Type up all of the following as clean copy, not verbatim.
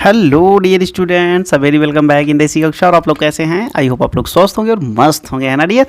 Hello dear students, very welcome back in देसी कक्षा। और आप लोग कैसे हैं? आई होप आप लोग स्वस्थ होंगे और मस्त होंगे, है ना डियर।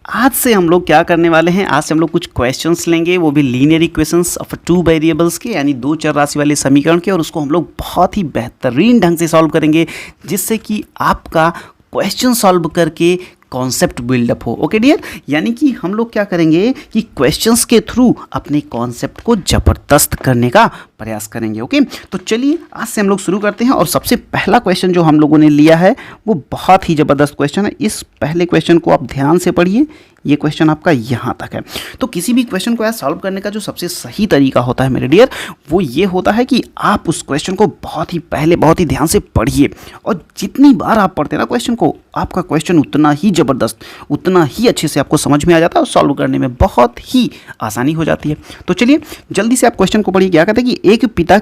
आज से हम लोग क्या करने वाले हैं, आज से हम लोग कुछ क्वेश्चंस लेंगे, वो भी linear equations of two variables के, यानी दो चर राशि वाले समीकरण के, और उसको हम लोग बहुत ही बेहतरीन ढंग से सॉल्व करेंगे, जिससे कि आपका क्वेश्चन सॉल्व करके कॉन्सेप्ट बिल्डअप हो। ओके डियर, यानी कि हम लोग क्या करेंगे कि क्वेश्चंस के थ्रू अपने कॉन्सेप्ट को जबरदस्त करने का प्रयास करेंगे। ओके, तो चलिए आज से हम लोग शुरू करते हैं। और सबसे पहला क्वेश्चन जो हम लोगों ने लिया है वो बहुत ही ज़बरदस्त क्वेश्चन है। इस पहले क्वेश्चन को आप ध्यान से पढ़िए, ये क्वेश्चन आपका यहाँ तक है। तो किसी भी क्वेश्चन को सॉल्व करने का जो सबसे सही तरीका होता है मेरे डियर, वो ये होता है कि आप उस क्वेश्चन को बहुत ही ध्यान से पढ़िए, और जितनी बार आप पढ़ते हैं ना क्वेश्चन को, आपका क्वेश्चन उतना ही ज़बरदस्त, उतना ही अच्छे से आपको समझ में आ जाता है, और सॉल्व करने में बहुत ही आसानी हो जाती है। तो चलिए जल्दी से आप क्वेश्चन को पढ़िए। क्या कहते हैं कि एक पिता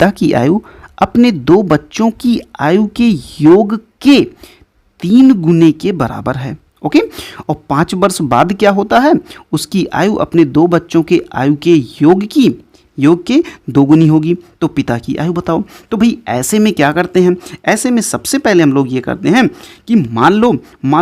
की आयु अपने दो बच्चों की आयु के योग के 3 गुने के बराबर है। ओके, और 5 वर्ष बाद क्या होता है, उसकी आयु अपने दो बच्चों के आयु के योग के 2 गुनी होगी। तो पिता की आयु बताओ। तो भाई ऐसे में क्या करते हैं, ऐसे में सबसे पहले हम लोग ये करते हैं कि मान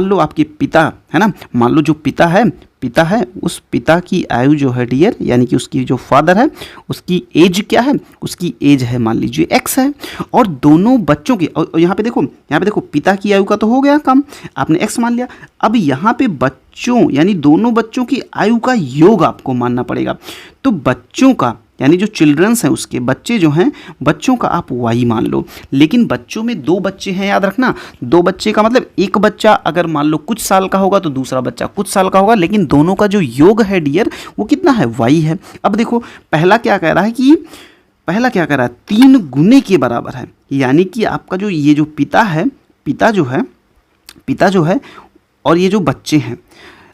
लो आपके पिता है ना, मान लो जो पिता है उस पिता की आयु जो है डियर, यानी कि उसकी जो फादर है उसकी एज क्या है, उसकी एज है मान लीजिए x है, और दोनों बच्चों की, और यहाँ पे देखो पिता की आयु का तो हो गया काम, आपने x मान लिया। अब यहाँ पे बच्चों यानी दोनों बच्चों की आयु का योग आपको मानना पड़ेगा। तो बच्चों का यानी जो चिल्ड्रंस हैं, उसके बच्चे जो हैं, बच्चों का आप y मान लो। लेकिन बच्चों में 2 बच्चे हैं, याद रखना, 2 बच्चे का मतलब एक बच्चा अगर मान लो कुछ साल का होगा तो दूसरा बच्चा कुछ साल का होगा, लेकिन दोनों का जो योग है डियर वो कितना है, y है। अब देखो पहला क्या कह रहा है 3 गुने के बराबर है, यानी कि आपका जो ये जो पिता जो है और ये जो बच्चे हैं,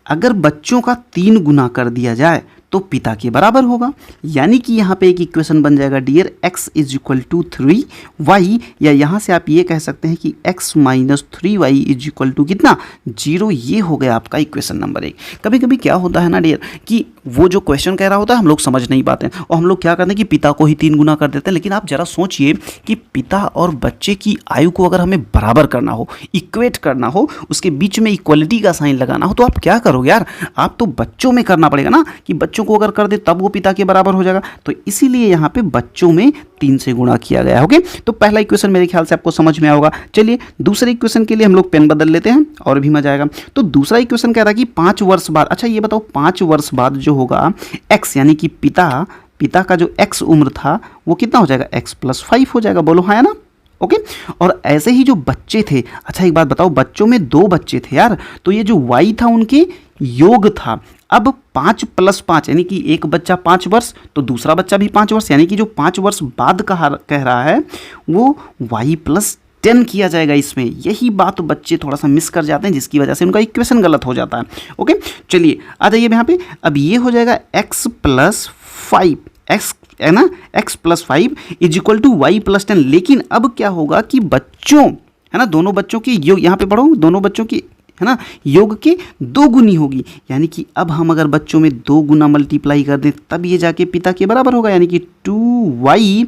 अगर बच्चों का 3 गुना कर दिया जाए तो पिता के बराबर होगा। यानी कि यहाँ पे एक इक्वेशन बन जाएगा dear, x is equal to 3y, या यहाँ से आप ये कह सकते हैं कि x minus 3y is equal to कितना, 0। ये हो गया आपका इक्वेशन नंबर 1। कभी कभी क्या होता है ना डियर कि वो जो क्वेश्चन कह रहा होता है हम लोग समझ नहीं पाते हैं, और हम लोग क्या करते हैं कि पिता को ही 3 गुना कर देते हैं। लेकिन आप जरा सोचिए कि पिता और बच्चे की आयु को अगर हमें बराबर करना हो, इक्वेट करना हो, उसके बीच में इक्वलिटी का साइन लगाना हो, तो आप क्या करोगे यार, आप तो बच्चों में करना पड़ेगा ना, कि बच्चों को अगर कर दे तब वो पिता के बराबर हो जाएगा। तो इसीलिए यहाँ पे बच्चों में 3 से गुणा किया गया। ओके, तो पहला इक्वेशन मेरे ख्याल से आपको समझ में आया होगा। चलिए दूसरे इक्वेशन के लिए हम लोग पेन बदल लेते हैं और भी मजा आएगा। तो दूसरा इक्वेशन कह रहा है कि 5 वर्ष बाद, अच्छा ये बताओ 5 वर्ष बाद जो होगा x, यानी कि पिता का जो x उम्र था वो कितना हो जाएगा, x + 5 हो जाएगा। बोलो हाँ, है ना। ओके, और ऐसे ही जो बच्चे थे, अच्छा एक बात बताओ, बच्चों में 2 बच्चे थे यार, तो ये जो y था उनके योग था। अब 5 + 5 यानी कि एक बच्चा 5 वर्ष तो दूसरा बच्चा भी 5 वर्ष, यानी कि जो 5 वर्ष बाद कह रहा है वो y + 10 किया जाएगा इसमें। यही बात बच्चे थोड़ा सा मिस कर जाते हैं, जिसकी वजह से उनका इक्वेशन गलत हो जाता है। ओके, चलिए आ जाइए यहाँ पे। अब ये हो जाएगा x + 5, x है ना, x + 5 is equal to y + 10। लेकिन अब क्या होगा कि बच्चों है ना, दोनों बच्चों की योग, यहाँ पे पढ़ो, दोनों बच्चों की है ना योग के 2 गुनी होगी। यानी कि अब हम अगर बच्चों में 2 गुना मल्टीप्लाई कर दें तब ये जाके पिता के बराबर होगा, यानी कि 2y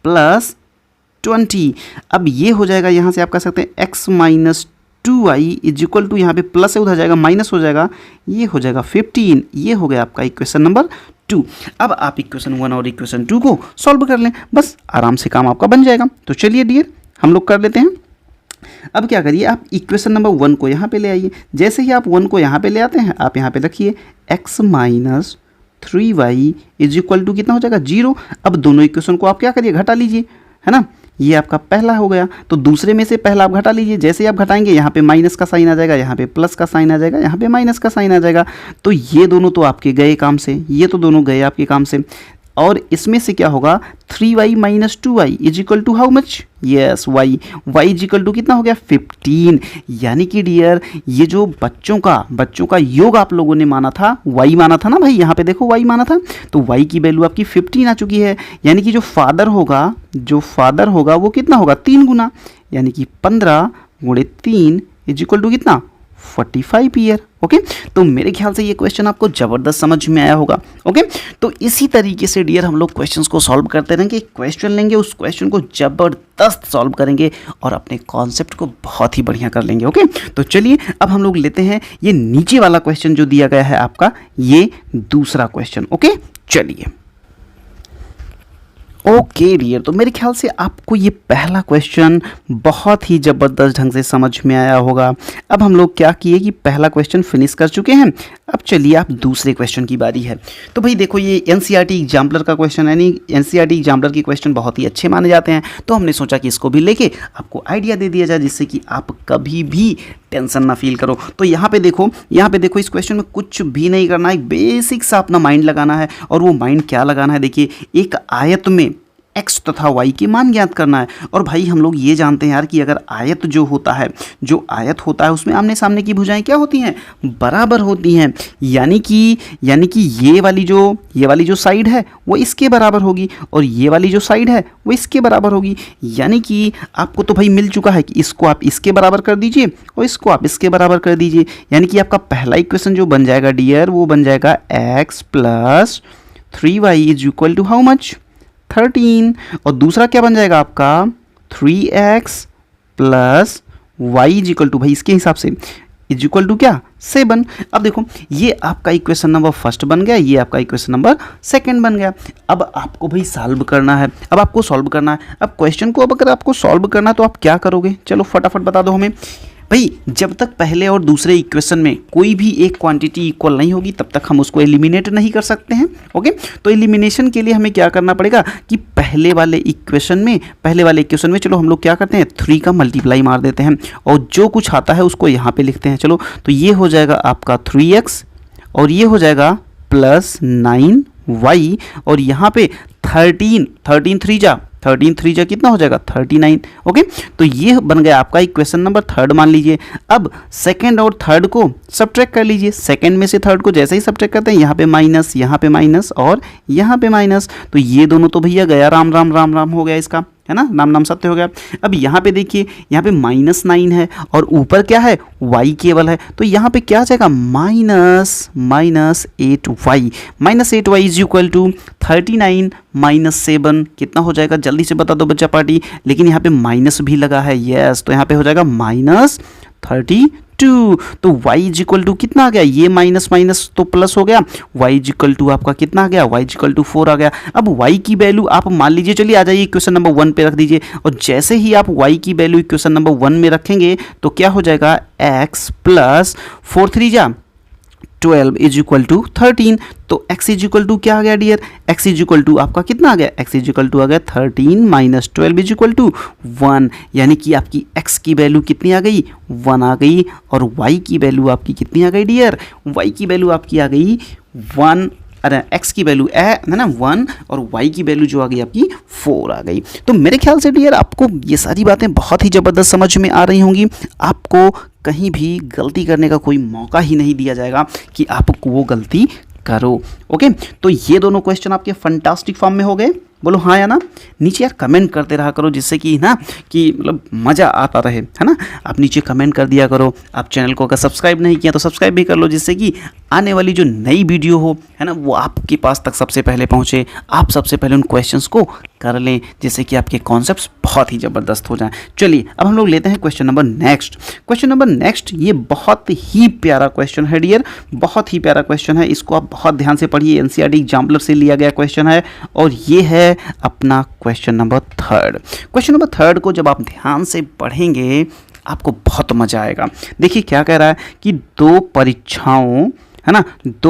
+ 20। अब ये हो जाएगा, यहाँ से आप कह सकते हैं x minus 2y is equal to, यहाँ पे प्लस है उधर जाएगा माइनस हो जाएगा, ये हो जाएगा 15। ये हो गया आपका इक्वेशन नंबर 2। अब आप इक्वेशन 1 और इक्वेशन 2 को सॉल्व कर लें, बस आराम से काम आपका बन जाएगा। तो चलिए डियर हम लोग कर लेते हैं। अब क्या करिए, आप इक्वेशन नंबर 1 को यहाँ पे ले आइए। जैसे ही आप 1 को यहाँ पे ले आते हैं, आप यहाँ पे रखिए x minus 3y is equal to कितना हो जाएगा, 0। अब दोनों इक्वेशन को आप क्या करिए, घटा लीजिए, है ना। ये आपका पहला हो गया, तो दूसरे में से पहला आप घटा लीजिए। जैसे ही आप घटाएंगे यहाँ पे माइनस का साइन आ जाएगा, यहाँ पे प्लस का साइन आ जाएगा, यहाँ पे माइनस का साइन आ जाएगा। तो ये दोनों तो आपके गए काम से, ये तो दोनों गए आपके काम से। और इसमें से क्या होगा, 3y - 2y is equal to how much, yes y is equal to कितना हो गया, 15। यानी कि डियर ये जो बच्चों का योग आप लोगों ने माना था, y माना था ना भाई, यहाँ पे देखो y माना था, तो y की वैल्यू आपकी 15 आ चुकी है। यानी कि जो फादर होगा वो कितना होगा, 3 गुना, यानी कि 15 × 3 इज इक्वल टू कितना, 45 ईयर। ओके, तो मेरे ख्याल से ये क्वेश्चन आपको ज़बरदस्त समझ में आया होगा। ओके, तो इसी तरीके से डियर हम लोग क्वेश्चंस को सॉल्व करते रहेंगे। क्वेश्चन लेंगे, उस क्वेश्चन को ज़बरदस्त सॉल्व करेंगे और अपने कॉन्सेप्ट को बहुत ही बढ़िया कर लेंगे। ओके, तो चलिए अब हम लोग लेते हैं ये नीचे वाला क्वेश्चन जो दिया गया है आपका, ये दूसरा क्वेश्चन। ओके, चलिए। ओके डियर, तो मेरे ख्याल से आपको ये पहला क्वेश्चन बहुत ही ज़बरदस्त ढंग से समझ में आया होगा। अब हम लोग क्या किए कि पहला क्वेश्चन फिनिश कर चुके हैं। अब चलिए आप दूसरे क्वेश्चन की बारी है। तो भाई देखो, ये एनसीईआरटी एग्जाम्पलर का क्वेश्चन है, नहीं एनसीईआरटी एग्जाम्पलर के क्वेश्चन बहुत ही अच्छे माने जाते हैं, तो हमने सोचा कि इसको भी लेके आपको आइडिया दे दिया जाए, जिससे कि आप कभी भी टेंशन ना फील करो। तो यहाँ पे देखो इस क्वेश्चन में कुछ भी नहीं करना है, एक बेसिक सा अपना माइंड लगाना है। और वो माइंड क्या लगाना है, देखिए एक आयत में x तथा y के मान ज्ञात करना है। और भाई हम लोग ये जानते हैं यार कि अगर आयत जो आयत होता है उसमें आमने सामने की भुजाएं क्या होती हैं, बराबर होती हैं। यानी कि ये वाली जो साइड है वो इसके बराबर होगी और ये वाली जो साइड है वो इसके बराबर होगी। यानी कि आपको तो भाई मिल चुका है कि इसको आप इसके बराबर कर दीजिए और इसको आप इसके बराबर कर दीजिए। यानी कि आपका पहला इक्वेशन जो बन जाएगा डियर, वो बन जाएगा x + 3y = हाउ मच, 13। और दूसरा क्या बन जाएगा आपका 3x + y = भाई इसके हिसाब से = क्या, 7। अब देखो ये आपका इक्वेशन नंबर फर्स्ट बन गया, ये आपका इक्वेशन नंबर सेकंड बन गया। अब आपको भाई सॉल्व करना है, अब आपको सॉल्व करना है। अब क्वेश्चन को अगर आपको सॉल्व करना है तो आप क्या करोगे, चलो फटाफट बता दो हमें। भाई जब तक पहले और दूसरे इक्वेशन में कोई भी एक क्वांटिटी इक्वल नहीं होगी तब तक हम उसको एलिमिनेट नहीं कर सकते हैं। ओके, तो एलिमिनेशन के लिए हमें क्या करना पड़ेगा कि पहले वाले इक्वेशन में चलो हम लोग क्या करते हैं, 3 का मल्टीप्लाई मार देते हैं और जो कुछ आता है उसको यहाँ पे लिखते हैं। चलो तो ये हो जाएगा आपका 3x और ये हो जाएगा +9y और यहाँ पे 13 3 जा कितना हो जाएगा 39। ओके, तो ये बन गया आपका इक्वेशन नंबर थर्ड मान लीजिए। अब सेकंड और थर्ड को सब्ट्रैक्ट कर लीजिए। सेकंड में से थर्ड को जैसे ही सब्ट्रैक्ट करते हैं, यहाँ पे माइनस और यहाँ पे माइनस, तो ये दोनों तो भैया गया, राम राम राम राम हो गया इसका, है ना, नाम नाम सत्य हो गया। अब यहाँ पे देखिए, यहाँ पे -9 है और ऊपर क्या है, y केवल है, तो यहाँ पे क्या आ जाएगा -8y = 39 - 7 कितना हो जाएगा, जल्दी से बता दो बच्चा पार्टी। लेकिन यहाँ पे माइनस भी लगा है, यस, तो यहाँ पे हो जाएगा -32। तो y = कितना आ गया, ये माइनस तो प्लस हो गया, y = आपका कितना आ गया, y = 4 आ गया। अब y की वैल्यू आप मान लीजिए, चलिए आ जाइए इक्वेशन नंबर 1 पे रख दीजिए और जैसे ही आप y की वैल्यू इक्वेशन नंबर 1 में रखेंगे तो क्या हो जाएगा, x + 4 3 जा 12 = 13। तो x = क्या आ गया डियर, x = आपका कितना आ गया, x = आ गया 13 - 12 = 1। यानी कि आपकी x की वैल्यू कितनी आ गई, 1 आ गई। और y की वैल्यू आपकी कितनी आ गई डियर, y की वैल्यू आपकी आ गई 1, अरे x की वैल्यू है ना 1 और y की वैल्यू जो आ गई आपकी 4 आ गई। तो मेरे ख्याल से डियर आपको ये सारी बातें बहुत ही ज़बरदस्त समझ में आ रही होंगी। आपको कहीं भी गलती करने का कोई मौका ही नहीं दिया जाएगा कि आप वो गलती करो। ओके, तो ये दोनों क्वेश्चन आपके फंटास्टिक फॉर्म में हो गए, बोलो हाँ या ना। नीचे यार कमेंट करते रहा करो, जिससे कि ना कि मतलब मज़ा आता रहे, है ना। आप नीचे कमेंट कर दिया करो। आप चैनल को अगर सब्सक्राइब नहीं किया तो सब्सक्राइब भी कर लो, जिससे कि आने वाली जो नई वीडियो हो, है ना, वो आपके पास तक सबसे पहले पहुँचे। आप सबसे पहले उन क्वेश्चंस को कर लें, जिससे कि आपके कॉन्सेप्ट्स बहुत ही ज़बरदस्त हो जाएं। चलिए अब हम लोग लेते हैं क्वेश्चन नंबर नेक्स्ट। ये बहुत ही प्यारा क्वेश्चन है डियर, बहुत ही प्यारा क्वेश्चन है। इसको आप बहुत ध्यान से पढ़िए, एनसीईआरटी एग्जाम्पलर से लिया गया क्वेश्चन है और ये है अपना क्वेश्चन नंबर थर्ड को जब आप ध्यान से पढ़ेंगे आपको बहुत मजा आएगा। देखिए क्या कह रहा है कि दो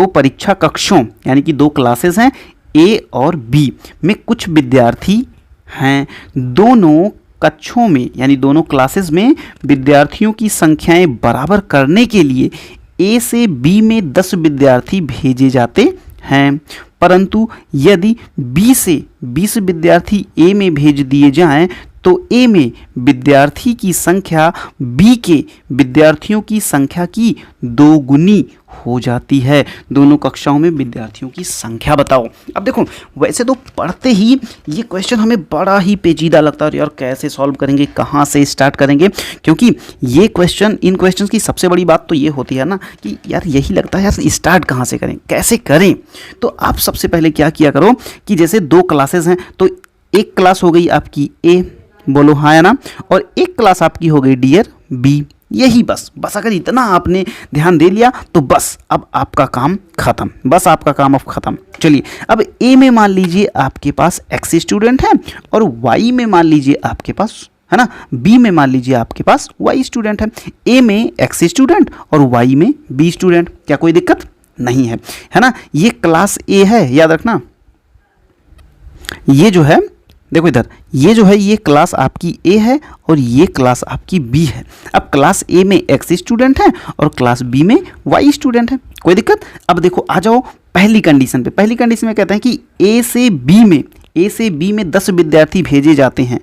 परीक्षा कक्षों यानी कि 2 क्लासेस हैं A और B में कुछ विद्यार्थी हैं। दोनों कक्षों में यानी दोनों क्लासेस में विद्यार्थियों की संख्याएं बराबर करने के लिए A से B में 10 विद्यार्थी भेजे जाते हैं, परंतु यदि B से 20 विद्यार्थी A में भेज दिए जाएं तो A में विद्यार्थी की संख्या B के विद्यार्थियों की संख्या की 2 गुनी हो जाती है। दोनों कक्षाओं में विद्यार्थियों की संख्या बताओ। अब देखो, वैसे तो पढ़ते ही ये क्वेश्चन हमें बड़ा ही पेचीदा लगता है, यार कैसे सॉल्व करेंगे, कहाँ से स्टार्ट करेंगे, क्योंकि ये क्वेश्चन, इन क्वेश्चंस की सबसे बड़ी बात तो ये होती है ना कि यार यही लगता है यार स्टार्ट कहाँ से करें, कैसे करें। तो आप सबसे पहले क्या किया करो कि जैसे 2 क्लासेस हैं, तो एक क्लास हो गई आपकी ए, बोलो हाँ या ना, और एक क्लास आपकी हो गई डियर बी। यही बस अगर इतना आपने ध्यान दे लिया तो बस अब आपका काम खत्म, बस आपका काम अब खत्म। चलिए, अब ए में मान लीजिए आपके पास एक्स स्टूडेंट है और वाई में मान लीजिए आपके पास, है ना, बी में मान लीजिए आपके पास वाई स्टूडेंट है। ए में एक्स स्टूडेंट और वाई में बी स्टूडेंट, क्या कोई दिक्कत नहीं है, है ना। ये क्लास ए है, याद रखना। ये जो है, देखो इधर, ये जो है ये क्लास आपकी ए है और ये क्लास आपकी बी है। अब क्लास ए में एक्स स्टूडेंट है और क्लास बी में वाई स्टूडेंट है, कोई दिक्कत। अब देखो आ जाओ पहली कंडीशन पे। पहली कंडीशन में कहते हैं कि ए से बी में 10 विद्यार्थी भेजे जाते हैं,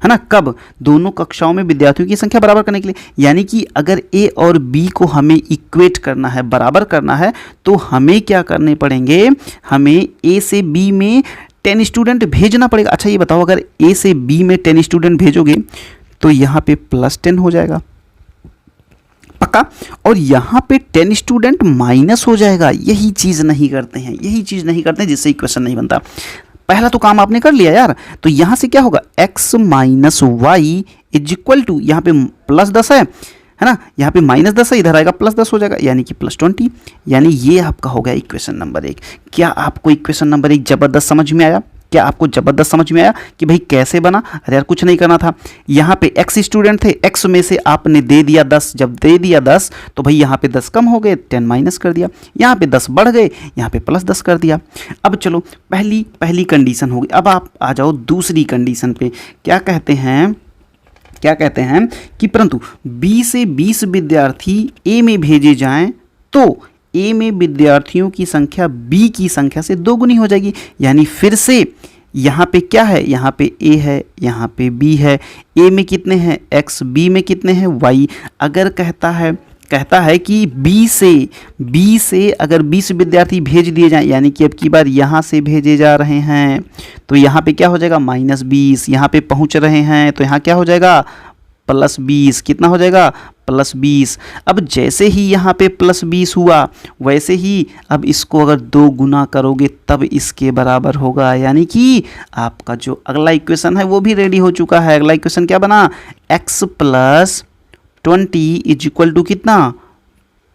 है ना। कब? दोनों कक्षाओं में विद्यार्थियों की संख्या बराबर करने के लिए। यानी कि अगर ए और बी को हमें इक्वेट करना है, बराबर करना है, तो हमें क्या करने पड़ेंगे, हमें ए से बी में 10 स्टूडेंट भेजना पड़ेगा। अच्छा ये बताओ, अगर ए से बी में 10 स्टूडेंट भेजोगे तो यहाँ पे +10 हो जाएगा, पक्का। और यहाँ पे 10 स्टूडेंट माइनस हो जाएगा। यही चीज़ नहीं करते हैं, जिससे इक्वेशन नहीं बनता। पहला तो काम आपने कर लिया यार। तो यहाँ से क्या होगा, x minus Y is equal to, यहाँ पे +10 है ना, यहाँ पे -10 है, इधर आएगा +10 हो जाएगा, यानी कि +20। यानी ये आपका हो गया इक्वेशन नंबर 1। क्या आपको इक्वेशन नंबर 1 जबरदस्त समझ में आया? क्या आपको जबरदस्त समझ में आया कि भाई कैसे बना? अरे यार कुछ नहीं करना था। यहाँ पे x स्टूडेंट थे, x में से आपने दे दिया 10। जब दे दिया 10 तो भाई यहाँ पे 10 कम हो गए, 10 माइनस कर दिया। यहाँ पे 10 बढ़ गए, यहाँ पे +10 कर दिया। अब चलो पहली कंडीशन हो गई। अब आप आ जाओ दूसरी कंडीशन पे। क्या कहते हैं कि परंतु B से 20 विद्यार्थी A में भेजे जाएं तो A में विद्यार्थियों की संख्या B की संख्या से 2 गुनी हो जाएगी। यानी फिर से यहाँ पे क्या है, यहाँ पे A है, यहाँ पे B है। A में कितने हैं X, B में कितने हैं Y। अगर कहता है कि B से अगर 20 विद्यार्थी भेज दिए जाएं, यानी कि अब की बार यहाँ से भेजे जा रहे हैं तो यहाँ पे क्या हो जाएगा, -20। यहाँ पे पहुँच रहे हैं तो यहाँ क्या हो जाएगा, +20। कितना हो जाएगा, +20। अब जैसे ही यहाँ पे +20 हुआ, वैसे ही अब इसको अगर 2 गुना करोगे तब इसके बराबर होगा। यानी कि आपका जो अगला इक्वेशन है वो भी रेडी हो चुका है। अगला इक्वेशन क्या बना, x + 20 इज इक्वल टू कितना,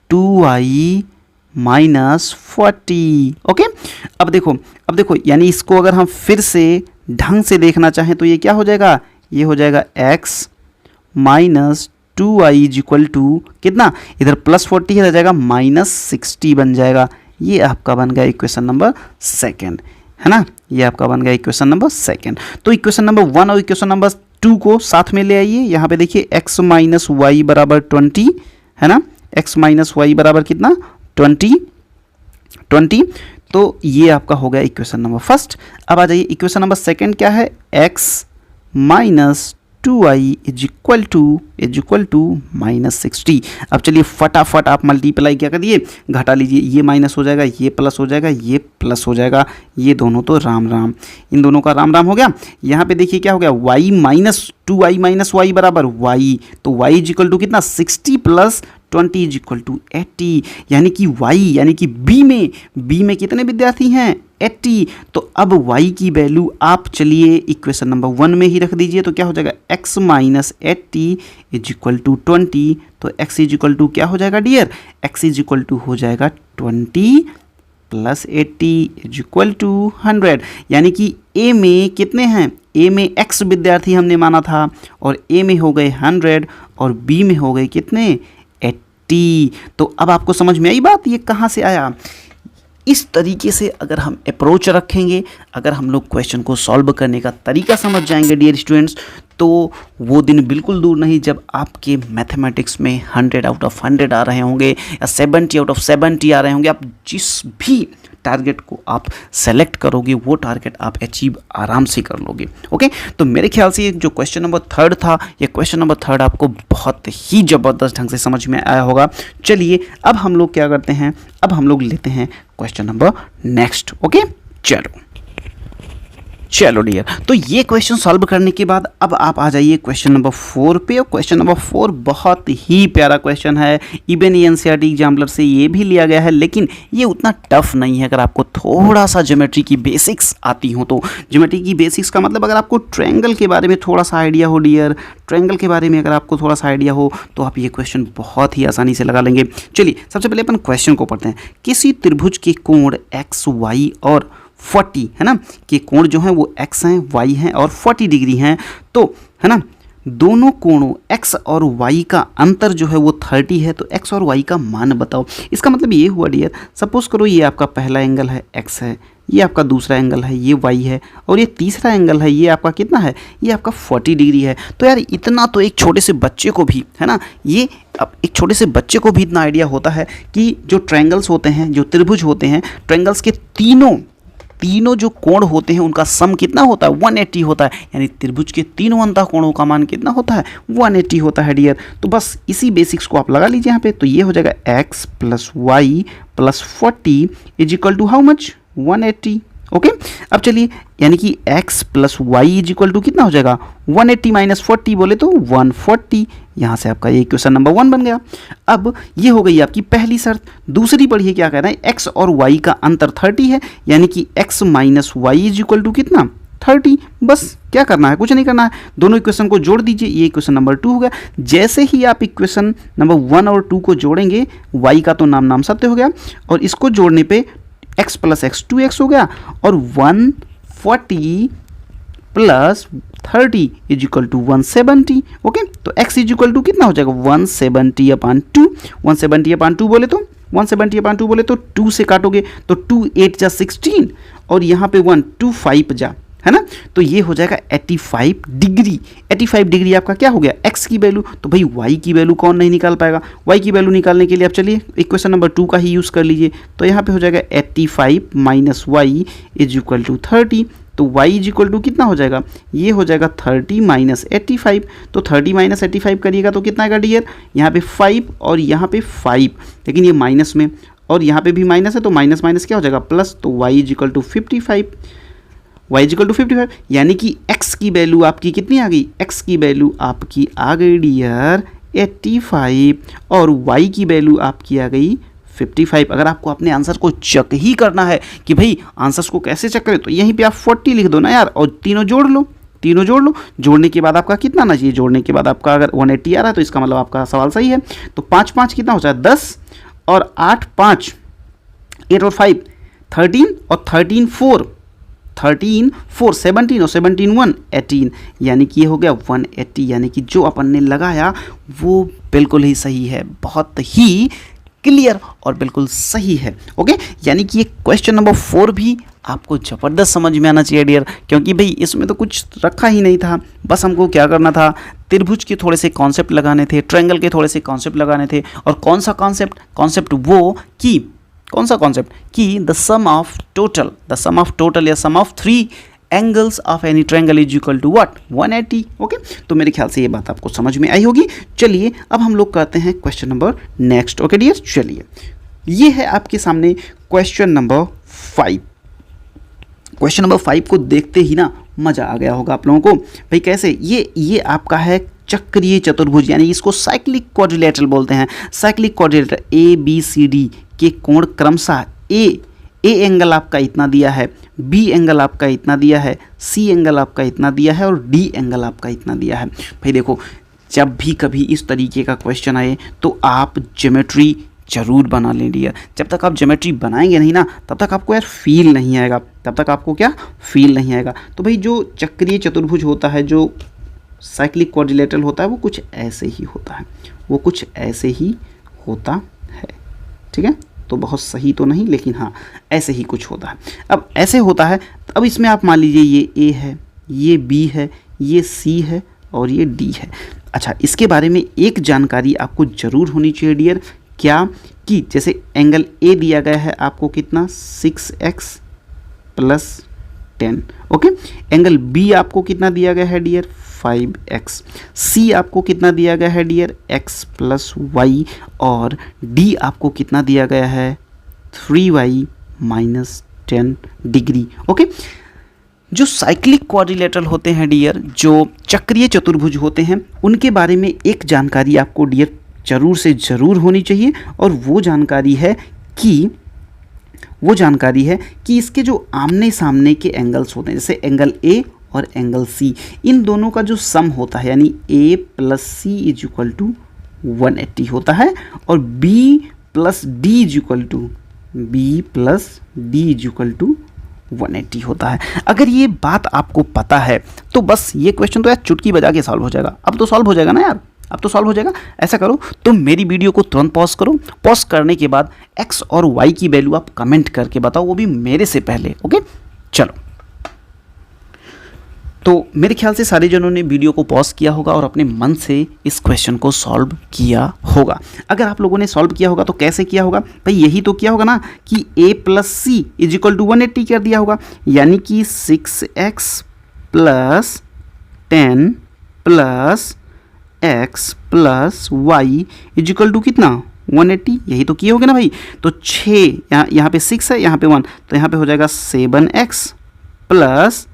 2y - 40। ओके। अब देखो यानी इसको अगर हम फिर से ढंग से देखना चाहें तो ये क्या हो जाएगा, ये हो जाएगा x - 2y is equal to कितना, इधर +40 है, जाएगा -60 बन जाएगा। ये आपका बन गया इक्वेशन नंबर 2, है ना। ये आपका बन गया इक्वेशन नंबर 2। तो इक्वेशन नंबर 1 और इक्वेशन नंबर 2 को साथ में ले आइए। यहाँ पे देखिए x - y बराबर 20, है ना। x - y बराबर कितना, 20। तो ये आपका हो गया इक्वेशन नंबर 1। अब आ जाइए इक्वेशन नंबर 2 क्या है, x - 2y is equal to -60। अब चलिए फटाफट आप मल्टीप्लाई क्या कर दिए, घटा लीजिए। ये माइनस हो जाएगा, ये प्लस हो जाएगा, ये प्लस हो जाएगा। ये दोनों तो राम राम, इन दोनों का राम राम हो गया। यहाँ पे देखिए क्या हो गया, y - 2y - y बराबर y। तो y इज इक्वल टू कितना, 60 + 20 इज इक्वल टू 80। यानी कि यानी कि B में कितने विद्यार्थी हैं, 80। तो अब y की वैल्यू आप चलिए इक्वेशन नंबर 1 में ही रख दीजिए। तो क्या हो जाएगा, x - 80 इज इक्वल टू 20। तो x इज इक्वल टू क्या हो जाएगा dear, x is equal to हो जाएगा 20 + 80 इज इक्वल टू 100। यानी कि A में कितने हैं, A में x विद्यार्थी हमने माना था और A में हो गए 100 और B में हो गए कितने, 80। तो अब आपको समझ में आई बात, ये कहाँ से आया। इस तरीके से अगर हम अप्रोच रखेंगे, अगर हम लोग क्वेश्चन को सॉल्व करने का तरीका समझ जाएंगे डियर स्टूडेंट्स, तो वो दिन बिल्कुल दूर नहीं जब आपके मैथमेटिक्स में 100 आउट ऑफ 100 आ रहे होंगे या 70 आउट ऑफ 70 आ रहे होंगे। आप जिस भी टारगेट को आप सेलेक्ट करोगे वो टारगेट आप अचीव आराम से कर लोगे। ओके, तो मेरे ख्याल से ये जो क्वेश्चन नंबर 3 था, ये क्वेश्चन नंबर 3 आपको बहुत ही ज़बरदस्त ढंग से समझ में आया होगा। चलिए अब हम लोग क्या करते हैं, अब हम लोग लेते हैं क्वेश्चन नंबर नेक्स्ट। ओके, चलो डियर, तो ये क्वेश्चन सॉल्व करने के बाद अब आप आ जाइए क्वेश्चन नंबर 4 पे। और क्वेश्चन नंबर 4 बहुत ही प्यारा क्वेश्चन है, इवन एनसीईआरटी एग्जाम्पलर से ये भी लिया गया है, लेकिन ये उतना टफ नहीं है अगर आपको थोड़ा सा ज्योमेट्री की बेसिक्स आती हो तो। ज्योमेट्री की बेसिक्स का मतलब अगर आपको ट्रायंगल के बारे में थोड़ा सा आइडिया हो डियर, ट्रायंगल के बारे में अगर आपको थोड़ा सा आइडिया हो तो आप ये क्वेश्चन बहुत ही आसानी से लगा लेंगे। चलिए सबसे पहले अपन क्वेश्चन को पढ़ते हैं। किसी त्रिभुज के कोण एक्स वाई और 40 है ना, कि कोण जो है वो x हैं, y हैं और 40 डिग्री हैं, तो है ना दोनों कोणों x और y का अंतर जो है वो 30 है, तो x और y का मान बताओ। इसका मतलब ये हुआ डियर, सपोज करो ये आपका पहला एंगल है x है, ये आपका दूसरा एंगल है ये y है, और ये तीसरा एंगल है ये आपका कितना है, ये आपका 40 डिग्री है। तो यार इतना तो एक छोटे से बच्चे को भी है ना, ये अब एक छोटे से बच्चे को भी इतना आइडिया होता है कि जो ट्रायंगल्स होते हैं, जो त्रिभुज होते हैं, ट्रायंगल्स के तीनों जो कोण होते हैं उनका सम कितना होता है, 180 होता है। यानी त्रिभुज के तीनों अंतः कोणों का मान कितना होता है, 180 होता है डियर। तो बस इसी बेसिक्स को आप लगा लीजिए यहाँ पे, तो ये हो जाएगा x + y + 40 = how much, 180। Okay, अब चलिए यानी कि x + y = कितना हो जाएगा, 180 - 40 बोले तो 140। यहाँ से आपका ये क्वेश्चन नंबर 1 बन गया। अब ये हो गई आपकी पहली शर्त। दूसरी पढ़िए क्या कह रहा है, x और y का अंतर 30 है, यानी कि x - y = कितना, 30। बस क्या करना है, कुछ नहीं करना है, दोनों इक्वेशन को जोड़ दीजिए। ये इक्वेशन नंबर 2 हो गया। जैसे ही आप इक्वेशन नंबर 1 और 2 को जोड़ेंगे, y का तो नाम सत्य हो गया, और इसको जोड़ने पे x + x 2x हो गया, और 140 + 30 = 170। ओके, तो x = कितना हो जाएगा, 170/2। 170/2 बोले तो 170/2 बोले तो 2 से काटोगे तो 2 8 जा 16, और यहाँ पे 1 2 5 जा, है ना, तो ये हो जाएगा 85 डिग्री। 85 डिग्री आपका क्या हो गया, x की वैल्यू। तो भाई y की वैल्यू कौन नहीं निकाल पाएगा, y की वैल्यू निकालने के लिए आप चलिए इक्वेशन नंबर 2 का ही यूज़ कर लीजिए। तो यहाँ पे हो जाएगा 85 - y = 30। तो y = कितना हो जाएगा, ये हो जाएगा 30 - 85। तो 30 - 85 करिएगा तो कितना आएगा डियर, यहाँ पे 5 और यहाँ पे 5, लेकिन ये माइनस में, और यहाँ पे भी माइनस है, तो माइनस माइनस क्या हो जाएगा, प्लस। तो y = 55, y = 55, यानी कि x की वैल्यू आपकी कितनी आ गई, x की वैल्यू आपकी आ गई डियर 85, और y की वैल्यू आपकी आ गई 55। अगर आपको अपने आंसर को चेक ही करना है कि भाई आंसर्स को कैसे चेक करें, तो यहीं पे आप 40 लिख दो ना यार, और तीनों जोड़ लो, जोड़ने के बाद आपका कितना आना चाहिए, जोड़ने के बाद आपका अगर 180 आ रहा है तो इसका मतलब आपका सवाल सही है। तो 5 5 कितना हो जाए 10, और 8 5 8 और 5 13, और 13 4 17, और 17 1 18, यानी कि ये हो गया 180। यानी कि जो अपन ने लगाया वो बिल्कुल ही सही है, बहुत ही क्लियर और बिल्कुल सही है। ओके, यानी कि ये क्वेश्चन नंबर 4 भी आपको ज़बरदस्त समझ में आना चाहिए डियर, क्योंकि भाई इसमें तो कुछ रखा ही नहीं था, बस हमको क्या करना था, त्रिभुज के थोड़े से कॉन्सेप्ट लगाने थे, ट्रायंगल के थोड़े से कॉन्सेप्ट लगाने थे। और कौन सा कॉन्सेप्ट वो कि कौन सा कॉन्सेप्ट कि द सम ऑफ टोटल या sum of 3 angles of any triangle = what, 180। Okay, तो मेरे ख्याल से ये बात आपको समझ में आई होगी। चलिए अब हम लोग करते हैं question number next. Okay dear, चलिए ये है आपके सामने क्वेश्चन नंबर 5। क्वेश्चन नंबर 5 को देखते ही ना मज़ा आ गया होगा आप लोगों को। भाई कैसे, ये आपका है चक्रीय चतुर्भुज, यानी इसको साइक्लिक क्वाड्रिलेटरल बोलते हैं। साइक्लिक क्वाड्रिलेटरल ABCD के कोण क्रमशः ए एंगल आपका इतना दिया है, बी एंगल आपका इतना दिया है, सी एंगल आपका इतना दिया है, और डी एंगल आपका इतना दिया है। भाई देखो, जब भी कभी इस तरीके का क्वेश्चन आए तो आप ज्योमेट्री जरूर बना लें डियर। जब तक आप ज्योमेट्री बनाएंगे नहीं ना, तब तक आपको यार फील नहीं आएगा, तो भाई जो चक्रीय चतुर्भुज होता है, जो साइक्लिक क्वाड्रिलेटरल होता है, वो कुछ ऐसे ही होता है, ठीक है। तो बहुत सही तो नहीं, लेकिन हाँ ऐसे ही कुछ होता है। अब ऐसे होता है, अब इसमें आप मान लीजिए ये A है, ये B है, ये C है और ये D है। अच्छा, इसके बारे में एक जानकारी आपको ज़रूर होनी चाहिए डियर क्या कि जैसे एंगल ए दिया गया है आपको कितना 6x plus 10, okay. Angle B आपको कितना दिया गया है डियर 5x, सी आपको कितना दिया गया है डियर x प्लस वाई, और डी आपको कितना दिया गया है 3y माइनस 10 डिग्री, ओके। जो साइक्लिक क्वाड्रिलेटरल होते हैं डियर, जो चक्रीय चतुर्भुज होते हैं, उनके बारे में एक जानकारी आपको डियर जरूर से ज़रूर होनी चाहिए, और वो जानकारी है कि इसके जो आमने सामने के एंगल्स होते हैं, जैसे एंगल ए और एंगल सी, इन दोनों का जो सम होता है यानी a plus C is equal to 180 होता है, और b plus D is equal to 180 होता है। अगर ये बात आपको पता है तो बस ये क्वेश्चन तो यार चुटकी बजा के सॉल्व हो जाएगा। अब तो सॉल्व हो जाएगा ना यार, अब तो सॉल्व हो जाएगा। ऐसा करो, तुम मेरी वीडियो को तुरंत पॉज करो, पॉज करने के बाद x और y की वैल्यू आप कमेंट करके बताओ, वो भी मेरे से पहले, ओके। चलो, तो मेरे ख्याल से सारे जनों ने वीडियो को पॉज किया होगा और अपने मन से इस क्वेश्चन को सॉल्व किया होगा। अगर आप लोगों ने सॉल्व किया होगा तो कैसे किया होगा भाई, यही तो किया होगा ना कि a plus C is equal to 180 कर दिया होगा, यानी कि 6x plus 10 plus x plus Y is equal to कितना 180, यही तो किए होगे ना भाई। तो 6 यहाँ पे 6 है, यहाँ पे 1, तो यहाँ पे हो जाएगा 7x plus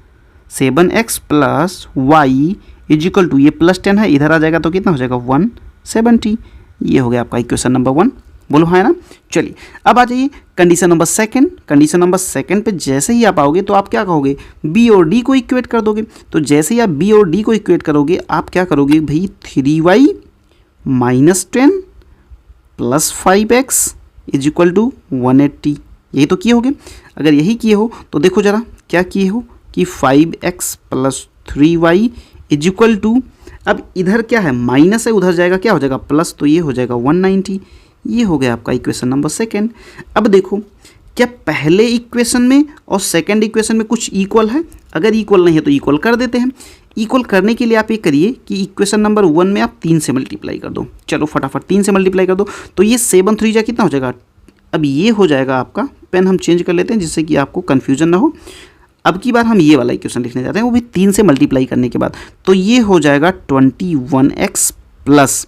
Y is equal to, ये प्लस 10 है, इधर आ जाएगा तो कितना हो जाएगा 170। ये हो गया आपका इक्वेशन नंबर 1, बोलो हाँ है ना। चलिए अब आ जाइए condition number second. Condition number second पे जैसे ही आप आओगे तो आप क्या कहोगे, बी और डी को इक्वेट कर दोगे। तो जैसे ही आप बी और डी को इक्वेट करोगे आप क्या करोगे भाई, 3y minus 10 plus 5x is equal to 180, यही तो किए होगे। अगर यही किए हो तो देखो ज़रा क्या किए हो कि 5x plus 3y is equal to, अब इधर क्या है माइनस है, उधर जाएगा क्या हो जाएगा प्लस, तो ये हो जाएगा 190। ये हो गया आपका इक्वेशन नंबर सेकंड। अब देखो क्या पहले इक्वेशन में और सेकंड इक्वेशन में कुछ इक्वल है, अगर इक्वल नहीं है तो इक्वल कर देते हैं। इक्वल करने के लिए आप ये करिए कि इक्वेशन नंबर 1 में आप 3 से मल्टीप्लाई कर दो। चलो फटाफट 3 से मल्टीप्लाई कर दो, तो ये 7 3 जा कितना हो जाएगा, अब ये हो जाएगा आपका, पेन हम चेंज कर लेते हैं जिससे कि आपको कन्फ्यूजन ना हो। अब की बार हम ये वाला इक्वेशन लिखने जाते हैं, वो भी 3 से मल्टीप्लाई करने के बाद, तो ये हो जाएगा 21x प्लस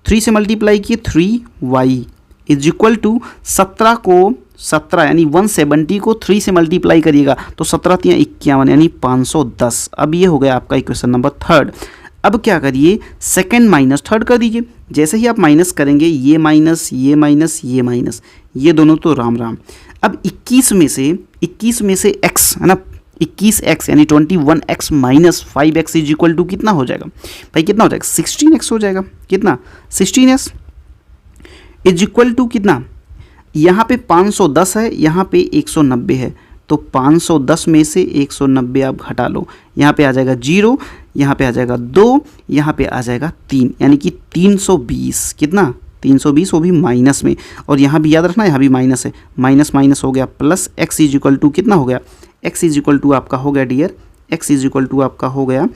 3 से मल्टीप्लाई किए 3y इज इक्वल टू 17 को 17 यानी 170 को 3 से मल्टीप्लाई करिएगा तो 17 3 51 यानी 510। अब ये हो गया आपका इक्वेशन नंबर थर्ड। अब क्या करिए, सेकंड माइनस थर्ड कर दीजिए। जैसे ही आप माइनस करेंगे ये माइनस ये माइनस ये माइनस, ये दोनों तो राम राम। अब 21 में से x है ना, 21x यानी 21x minus 5x is equal to कितना हो जाएगा भाई, कितना हो जाएगा 16x हो जाएगा। कितना 16x इज इक्वल टू कितना, यहाँ पे 510 है, यहाँ पे 190 है, तो 510 में से 190 आप घटा लो, यहाँ पे आ जाएगा 0, यहाँ पे आ जाएगा 2, यहाँ पे आ जाएगा 3, यानी कि 320। कितना 320, वो भी माइनस में, और यहाँ भी याद रखना यहाँ भी माइनस है, माइनस माइनस हो गया plus, x is equal to कितना हो गया, x इज इक्वल टू आपका हो गया dear, x is equal to आपका हो गया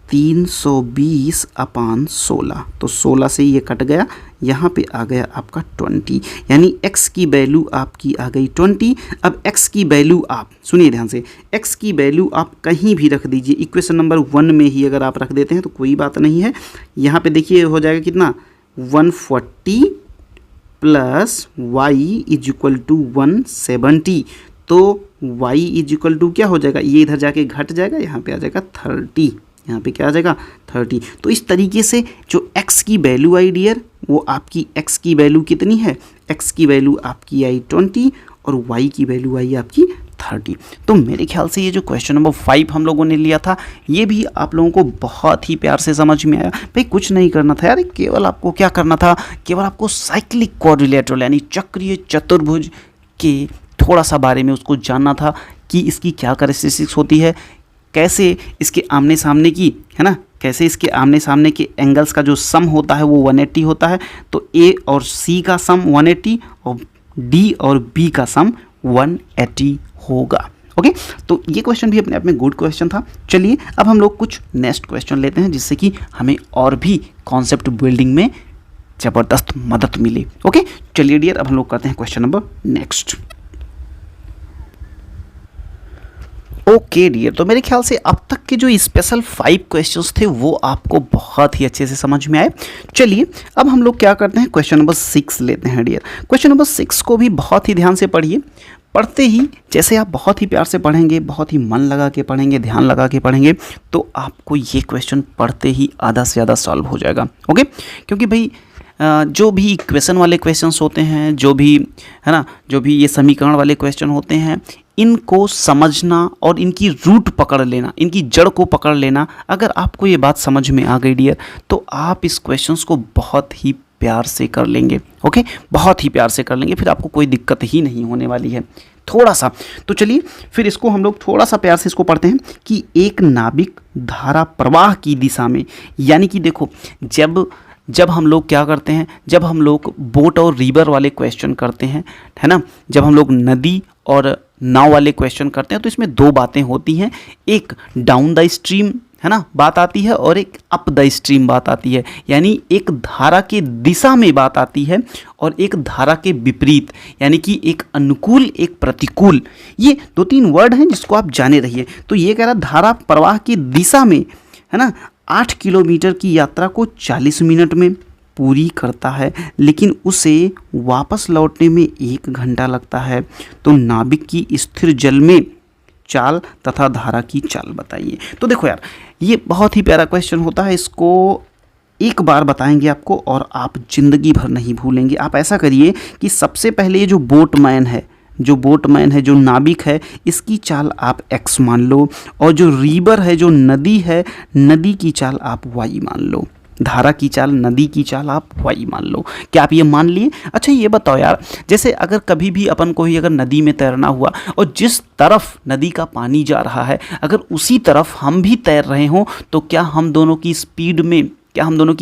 320/16, तो 16 से ये कट गया, यहाँ पे आ गया आपका 20, यानी x की वैल्यू आपकी आ गई 20। अब x की वैल्यू आप सुनिए ध्यान से, x की वैल्यू आप कहीं भी रख दीजिए, इक्वेशन नंबर 1 में ही अगर आप रख देते हैं तो कोई बात नहीं है। यहाँ पे देखिए हो जाएगा कितना 140 plus y is equal to 170, तो y इज इक्वल टू क्या हो जाएगा, ये इधर जाके घट जाएगा, यहाँ पे आ जाएगा 30, यहाँ पे क्या आ जाएगा 30। तो इस तरीके से जो x की वैल्यू आई डियर, वो आपकी x की वैल्यू कितनी है, x की वैल्यू आपकी आई 20 और y की वैल्यू आई आपकी 30। तो मेरे ख्याल से ये जो क्वेश्चन नंबर 5 हम लोगों ने लिया था, ये भी आप लोगों को बहुत ही प्यार से समझ में आया। भाई कुछ नहीं करना था यार, केवल आपको क्या करना था, केवल आपको साइक्लिक क्वाड्रिलेटरल यानी चक्रीय चतुर्भुज के थोड़ा सा बारे में उसको जानना था कि इसकी क्या कैरेक्टरिस्टिक्स होती है, कैसे इसके आमने सामने की है ना, कैसे इसके आमने सामने के एंगल्स का जो सम होता है वो 180 होता है, तो A और C का सम 180 और D और B का सम 180 होगा। ओके, तो ये क्वेश्चन भी अपने आप में गुड क्वेश्चन था। चलिए अब हम लोग कुछ नेक्स्ट क्वेश्चन लेते हैं जिससे कि हमें और भी कॉन्सेप्ट बिल्डिंग में ज़बरदस्त मदद मिले। ओके, चलिए डियर, अब हम लोग करते हैं question number next. Okay dear, तो मेरे ख्याल से अब तक के जो स्पेशल 5 क्वेश्चंस थे वो आपको बहुत ही अच्छे से समझ में आए। चलिए अब हम लोग क्या करते हैं, क्वेश्चन नंबर 6 लेते हैं डियर। क्वेश्चन नंबर 6 को भी बहुत ही ध्यान से पढ़िए। पढ़ते ही जैसे आप बहुत ही प्यार से पढ़ेंगे, बहुत ही मन लगा के पढ़ेंगे, ध्यान लगा के पढ़ेंगे, तो आपको ये क्वेश्चन पढ़ते ही आधा से ज़्यादा सॉल्व हो जाएगा। ओके, क्योंकि भाई जो भी इक्वेशन वाले क्वेश्चंस होते हैं, जो भी है ना, जो भी ये समीकरण वाले क्वेश्चन होते हैं, इनको समझना और इनकी रूट पकड़ लेना, इनकी जड़ को पकड़ लेना, अगर आपको ये बात समझ में आ गई डियर, तो आप इस क्वेश्चंस को बहुत ही प्यार से कर लेंगे। ओके, बहुत ही प्यार से कर लेंगे, फिर आपको कोई दिक्कत ही नहीं होने वाली है थोड़ा सा। तो चलिए फिर इसको हम लोग थोड़ा सा प्यार से इसको पढ़ते हैं कि एक नाविक धारा प्रवाह की दिशा में, यानी कि देखो जब हम लोग क्या करते हैं, जब हम लोग बोट और रिवर वाले क्वेश्चन करते हैं, है ना, जब हम लोग नदी और नाव वाले क्वेश्चन करते हैं, तो इसमें दो बातें होती हैं, एक डाउन द स्ट्रीम है ना बात आती है और एक अप द स्ट्रीम बात आती है, यानी एक धारा के दिशा में बात आती है और एक धारा के विपरीत, यानी कि एक अनुकूल एक प्रतिकूल। ये 2-3 वर्ड हैं जिसको आप जाने रहिए। तो ये कह रहा धारा प्रवाह की दिशा में, है ना, 8 किलोमीटर की यात्रा को 40 मिनट में पूरी करता है, लेकिन उसे वापस लौटने में 1 घंटा लगता है। तो नाविक की स्थिर जल में चाल तथा धारा की चाल बताइए। तो देखो यार, ये बहुत ही प्यारा क्वेश्चन होता है, इसको एक बार बताएंगे आपको और आप जिंदगी भर नहीं भूलेंगे। आप ऐसा करिए कि सबसे पहले ये जो बोटमैन है, जो नाविक है, इसकी चाल आप x मान लो, और जो रिवर है, जो नदी है, नदी की चाल आप y मान लो, धारा की चाल, नदी की चाल आप y मान लो। क्या आप ये मान लिए? अच्छा ये बताओ यार, जैसे अगर कभी भी अपन को ही अगर नदी में तैरना हुआ और जिस तरफ नदी का पानी जा रहा है, अगर उसी तरफ हम भी तैर रहे हों, तो क्या हम दोनों की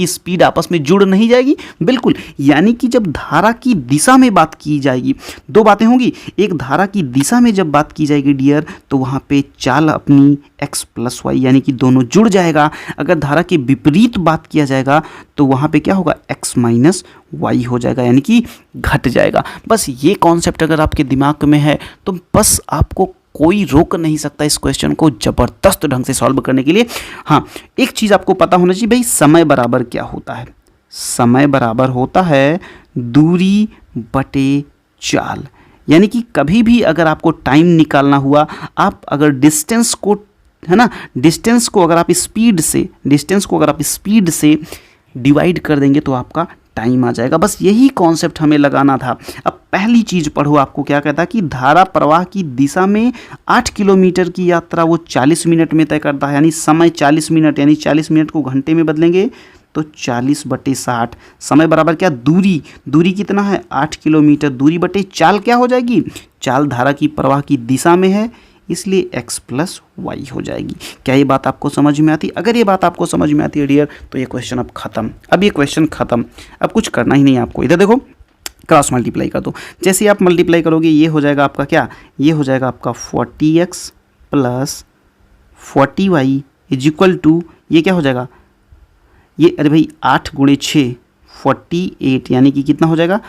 स्पीड आपस में जुड़ नहीं जाएगी? बिल्कुल। यानी कि जब धारा की दिशा में बात की जाएगी, दो बातें होंगी। एक, धारा की दिशा में जब बात की जाएगी डियर, तो वहाँ पे चाल अपनी x + y, यानी कि दोनों जुड़ जाएगा। अगर धारा के विपरीत बात किया जाएगा तो वहाँ पे क्या होगा, x - y हो जाएगा, यानी कि घट जाएगा। बस ये कॉन्सेप्ट अगर आपके दिमाग में है तो बस आपको कोई रोक नहीं सकता इस क्वेश्चन को ज़बरदस्त ढंग से सॉल्व करने के लिए। हाँ, एक चीज़ आपको पता होना चाहिए भाई, समय बराबर क्या होता है? समय बराबर होता है दूरी बटे चाल। यानी कि कभी भी अगर आपको टाइम निकालना हुआ, आप अगर डिस्टेंस को, है ना, डिस्टेंस को अगर आप स्पीड से डिवाइड कर देंगे तो आपका टाइम आ जाएगा। बस यही कॉन्सेप्ट हमें लगाना था। अब पहली चीज़ पढ़ो, आपको क्या कहता है कि धारा प्रवाह की दिशा में 8 किलोमीटर की यात्रा वो 40 मिनट में तय करता है, यानी समय 40 मिनट, यानी 40 मिनट को घंटे में बदलेंगे तो 40/60। समय बराबर क्या, दूरी कितना है, 8 किलोमीटर। दूरी बटे चाल क्या हो जाएगी, चाल धारा की प्रवाह की दिशा में है, इसलिए x + y हो जाएगी। क्या ये बात आपको समझ में आती? अगर ये बात आपको समझ में आती है डियर, तो ये क्वेश्चन अब खत्म। अब ये क्वेश्चन खत्म, अब कुछ करना ही नहीं है आपको। इधर देखो, क्रॉस मल्टीप्लाई कर दो। जैसे आप मल्टीप्लाई करोगे, ये हो जाएगा आपका क्या, ये हो जाएगा आपका 40x + 40y = ये क्या हो जाएगा, ये अरे भाई 8 × 6 48, यानी कि कितना हो जाएगा,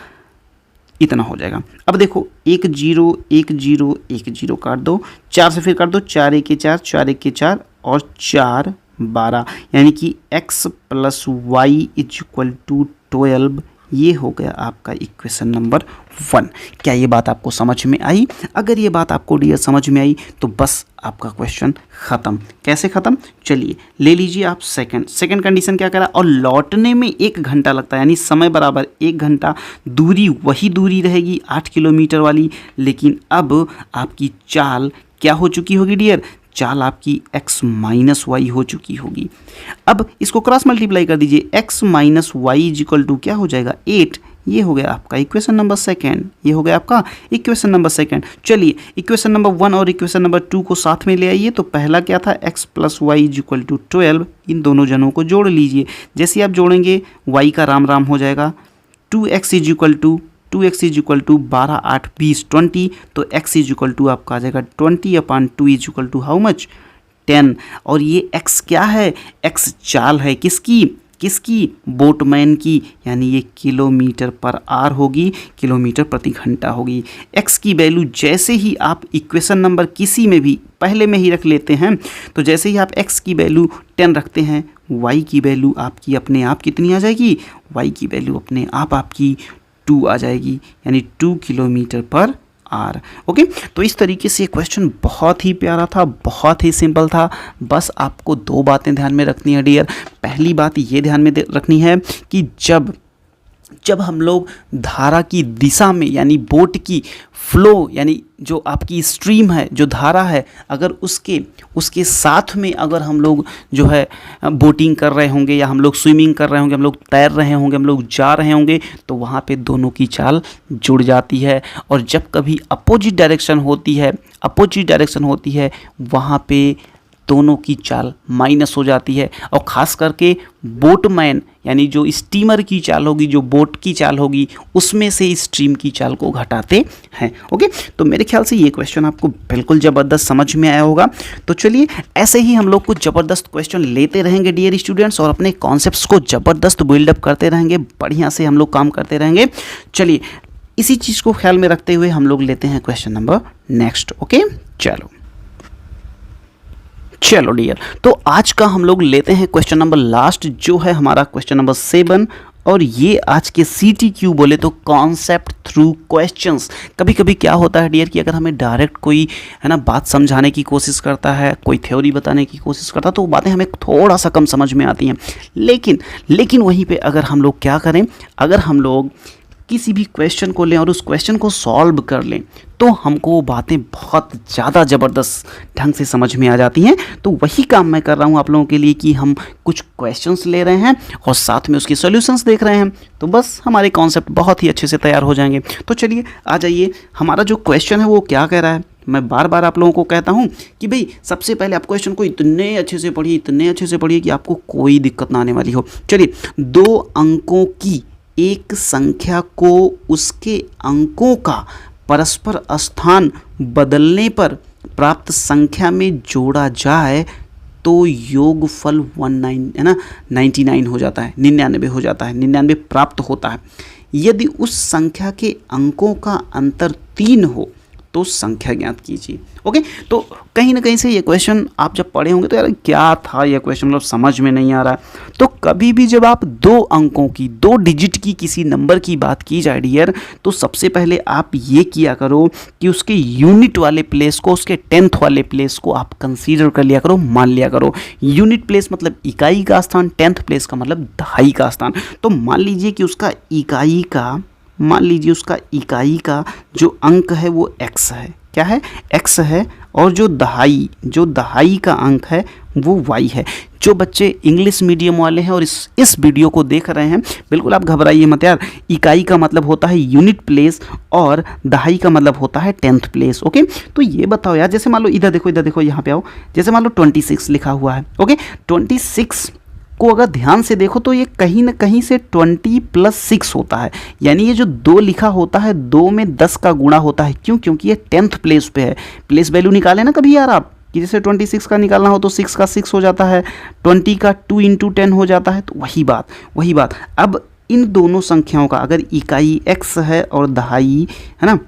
इतना हो जाएगा। अब देखो 1 0 1 0 1 0 काट दो, 4 से फिर काट दो, 4 1 4 4 1 4 और 4 12, यानी कि x + y = 12। ये हो गया आपका इक्वेशन नंबर 1। क्या ये बात आपको समझ में आई? अगर ये बात आपको डियर समझ में आई तो बस आपका क्वेश्चन ख़त्म। कैसे ख़त्म? चलिए ले लीजिए आप सेकंड कंडीशन क्या करा, और लौटने में 1 घंटा लगता है, यानी समय बराबर 1 घंटा। दूरी वही दूरी रहेगी 8 किलोमीटर वाली, लेकिन अब आपकी चाल क्या हो चुकी होगी डियर, चाल आपकी x - y हो चुकी होगी। अब इसको क्रॉस मल्टीप्लाई कर दीजिए, x - y = क्या हो जाएगा, 8। ये हो गया आपका इक्वेशन नंबर 2, ये हो गया आपका इक्वेशन नंबर 2। चलिए इक्वेशन नंबर 1 और इक्वेशन नंबर 2 को साथ में ले आइए। तो पहला क्या था, x + y = 12। इन दोनों जनों को जोड़ लीजिए। जैसे आप जोड़ेंगे y का राम राम हो जाएगा। 2x = 12 8 20 20, तो x = आपका आ जाएगा 20/2 = हाउ मच, 10। और ये x क्या है, x चाल है किसकी, किसकी, बोटमैन की, यानी ये किलोमीटर पर आवर होगी, किलोमीटर प्रति घंटा होगी। x की वैल्यू जैसे ही आप इक्वेशन नंबर किसी में भी पहले में ही रख लेते हैं, तो जैसे ही आप x की वैल्यू 10 रखते हैं, y की वैल्यू आपकी अपने आप कितनी आ जाएगी, y की वैल्यू अपने आप आपकी 2 आ जाएगी, यानी 2 किलोमीटर पर आर। ओके, तो इस तरीके से ये क्वेश्चन बहुत ही प्यारा था, बहुत ही सिंपल था। बस आपको 2 बातें ध्यान में रखनी है डियर। पहली बात ये ध्यान में रखनी है कि जब हम लोग धारा की दिशा में, यानी बोट की फ्लो, यानी जो आपकी स्ट्रीम है, जो धारा है, अगर उसके साथ में अगर हम लोग जो है बोटिंग कर रहे होंगे, या हम लोग स्विमिंग कर रहे होंगे, हम लोग तैर रहे होंगे, हम लोग जा रहे होंगे, तो वहाँ पे दोनों की चाल जुड़ जाती है। और जब कभी अपोजिट डायरेक्शन होती है वहाँ पे दोनों की चाल माइनस हो जाती है। और ख़ास करके बोटमैन, यानी जो स्टीमर की चाल होगी, जो बोट की चाल होगी, उसमें से स्ट्रीम की चाल को घटाते हैं। ओके, तो मेरे ख्याल से ये क्वेश्चन आपको बिल्कुल ज़बरदस्त समझ में आया होगा। तो चलिए ऐसे ही हम लोग कुछ ज़बरदस्त क्वेश्चन लेते रहेंगे डियर स्टूडेंट्स, और अपने कॉन्सेप्ट्स को ज़बरदस्त बिल्डअप करते रहेंगे, बढ़िया से हम लोग काम करते रहेंगे। चलिए इसी चीज़ को ख्याल में रखते हुए हम लोग लेते हैं क्वेश्चन नंबर नेक्स्ट। ओके, चलो डियर, तो आज का हम लोग लेते हैं क्वेश्चन नंबर लास्ट, जो है हमारा क्वेश्चन नंबर 7। और ये आज के CTQ बोले तो कॉन्सेप्ट थ्रू क्वेश्चंस। कभी कभी क्या होता है डियर कि अगर हमें डायरेक्ट कोई है ना बात समझाने की कोशिश करता है, कोई थ्योरी बताने की कोशिश करता है, तो वो बातें हमें थोड़ा सा कम समझ में आती हैं। लेकिन वहीं पे अगर हम लोग क्या करें, अगर हम लोग किसी भी क्वेश्चन को लें और उस क्वेश्चन को सॉल्व कर लें, तो हमको वो बातें बहुत ज़्यादा ज़बरदस्त ढंग से समझ में आ जाती हैं। तो वही काम मैं कर रहा हूँ आप लोगों के लिए कि हम कुछ क्वेश्चंस ले रहे हैं और साथ में उसके सॉल्यूशंस देख रहे हैं, तो बस हमारे कॉन्सेप्ट बहुत ही अच्छे से तैयार हो जाएंगे। तो चलिए आ जाइए, हमारा जो क्वेश्चन है वो क्या कह रहा है। मैं बार बार आप लोगों को कहता हूँ कि भाई सबसे पहले आप क्वेश्चन को इतने अच्छे से पढ़िए कि आपको कोई दिक्कत ना आने वाली हो। चलिए, 2 अंकों की एक संख्या को उसके अंकों का परस्पर स्थान बदलने पर प्राप्त संख्या में जोड़ा जाए तो योगफल 99 हो जाता है, 99 हो जाता है, 99 प्राप्त होता है। यदि उस संख्या के अंकों का अंतर 3 हो तो संख्या ज्ञात कीजिए। ओके, तो कहीं ना कहीं से ये क्वेश्चन आप जब पढ़े होंगे तो यार क्या था ये क्वेश्चन, मतलब समझ में नहीं आ रहा है। तो कभी भी जब आप 2 अंकों की, 2 डिजिट की किसी नंबर की बात की जाए डियर, तो सबसे पहले आप ये किया करो कि उसके यूनिट वाले प्लेस को, उसके 10th वाले प्लेस को आप कंसीडर कर लिया करो, मान लिया करो। यूनिट प्लेस मतलब इकाई का स्थान, 10th प्लेस का मतलब दहाई का स्थान। तो मान लीजिए कि उसका इकाई का जो अंक है वो x है, क्या है, x है, और जो दहाई का अंक है वो y है। जो बच्चे इंग्लिश मीडियम वाले हैं और इस वीडियो को देख रहे हैं, बिल्कुल आप घबराइए मत यार। इकाई का मतलब होता है यूनिट प्लेस और दहाई का मतलब होता है 10th प्लेस। ओके, तो ये बताओ यार, जैसे मान लो इधर देखो यहाँ पे आओ, जैसे मान लो 26 लिखा हुआ है। ओके, 26 को अगर ध्यान से देखो तो ये कहीं ना कहीं से 20 + 6 होता है, यानी ये जो 2 लिखा होता है 2 में 10 का गुणा होता है। क्यों? क्योंकि ये 10th प्लेस पे है। प्लेस वैल्यू निकाले ना कभी यार आप, कि जैसे 26 का निकालना हो तो 6 का 6 हो जाता है, 20 का 2 × 10 हो जाता है। तो वही बात अब इन दोनों संख्याओं का अगर इकाई x है और दहाई है ना,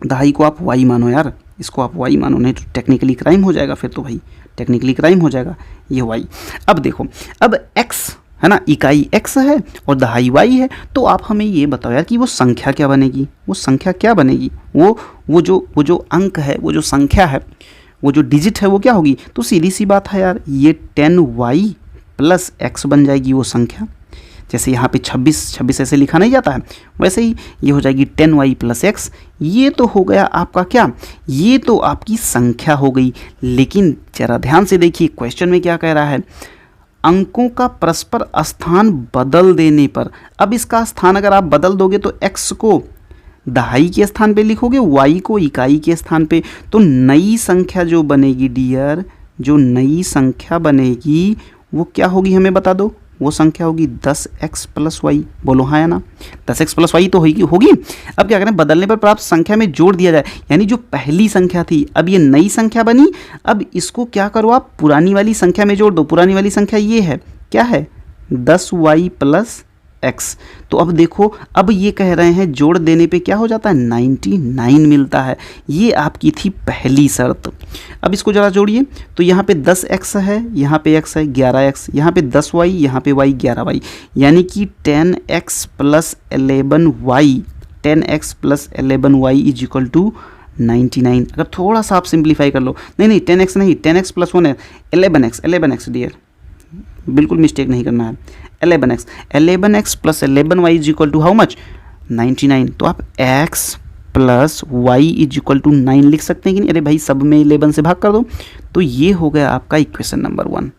दहाई को आप y मानो यार, इसको आप y मानो, नहीं तो टेक्निकली क्राइम हो जाएगा, फिर तो भाई टेक्निकली क्राइम हो जाएगा ये y। अब देखो, अब x है ना, इकाई x है और दहाई y है, तो आप हमें ये बताओ यार कि वो संख्या क्या बनेगी, वो जो अंक है, वो जो संख्या है, वो जो डिजिट है वो क्या होगी। तो सीधी सी बात है यार, ये 10y + x बन जाएगी वो संख्या। जैसे यहाँ पे 26 ऐसे लिखा नहीं जाता है, वैसे ही ये हो जाएगी 10y + x। ये तो हो गया आपका क्या, ये तो आपकी संख्या हो गई। लेकिन जरा ध्यान से देखिए क्वेश्चन में क्या कह रहा है, अंकों का परस्पर स्थान बदल देने पर। अब इसका स्थान अगर आप बदल दोगे तो x को दहाई के स्थान पे लिखोगे, y को इकाई के स्थान पे, तो नई संख्या जो बनेगी डियर, जो नई संख्या बनेगी वो क्या होगी हमें बता दो। वो संख्या होगी 10x + y। बोलो हाँ या ना, 10x + y तो होगी। अब क्या करें, बदलने पर प्राप्त संख्या में जोड़ दिया जाए, यानी जो पहली संख्या थी अब ये नई संख्या बनी। अब इसको क्या करो आप, पुरानी वाली संख्या में जोड़ दो। पुरानी वाली संख्या ये है, क्या है, 10y प्लस x। तो अब देखो, अब ये कह रहे हैं जोड़ देने पे क्या हो जाता है, 99 मिलता है। ये आपकी थी पहली शर्त। अब इसको ज़रा जोड़िए, तो यहाँ पे 10x है, यहाँ पे x है 11x, यहाँ पे 10y, यहाँ पे y 11y, यानी कि 10x plus 11y, 10x plus 11y is equal to 99। अगर थोड़ा सा आप सिंप्लीफाई कर लो, नहीं 10x नहीं, 10x प्लस 1 है 11x डियर, बिल्कुल मिस्टेक नहीं करना है। 11x plus 11y is equal to how much, 99। तो आप x plus Y is equal to 9 लिख सकते हैं कि नहीं? अरे भाई सब में 11 से भाग कर दो। तो ये हो गया आपका इक्वेशन नंबर 1।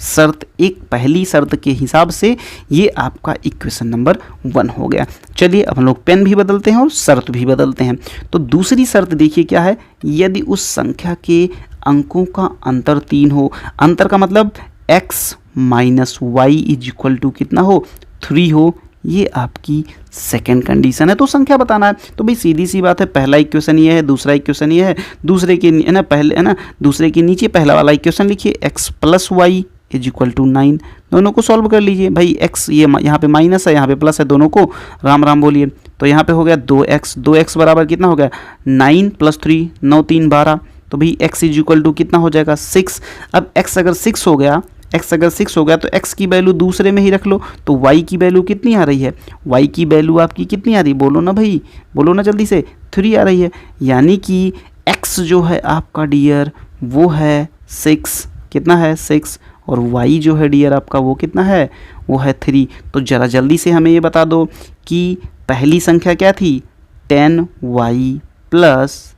शर्त एक, पहली शर्त के हिसाब से ये आपका इक्वेशन नंबर 1 हो गया। चलिए अब हम लोग पेन भी बदलते हैं और शर्त भी बदलते हैं। तो दूसरी शर्त देखिए क्या है, यदि उस संख्या के अंकों का अंतर 3 हो, अंतर का मतलब x minus Y is equal to कितना हो, 3 हो, ये आपकी सेकेंड कंडीशन है। तो संख्या बताना है, तो भाई सीधी सी बात है, पहला इक्वेशन ये है, दूसरा इक्वेशन ये है, दूसरे के है ना, पहले है ना, दूसरे के नीचे पहला वाला इक्वेशन लिखिए, x plus Y is equal to 9। दोनों को सॉल्व कर लीजिए भाई, x ये यहाँ पे माइनस है, यहाँ पे प्लस है, दोनों को राम राम बोलिए। तो यहाँ पे हो गया 2x बराबर कितना हो गया, 9 प्लस 3, 9 3 12। तो भाई x इज इक्वल टू कितना हो जाएगा, 6। अब x अगर 6 हो गया, तो x की वैल्यू दूसरे में ही रख लो। तो y की वैल्यू कितनी आ रही है, y की वैल्यू आपकी कितनी आ रही है, बोलो ना भाई, बोलो ना जल्दी से, 3 आ रही है। यानी कि x जो है आपका डियर वो है 6, कितना है 6, और y जो है डियर आपका वो कितना है, वो है 3। तो ज़रा जल्दी से हमें ये बता दो कि पहली संख्या क्या थी, 10y प्लस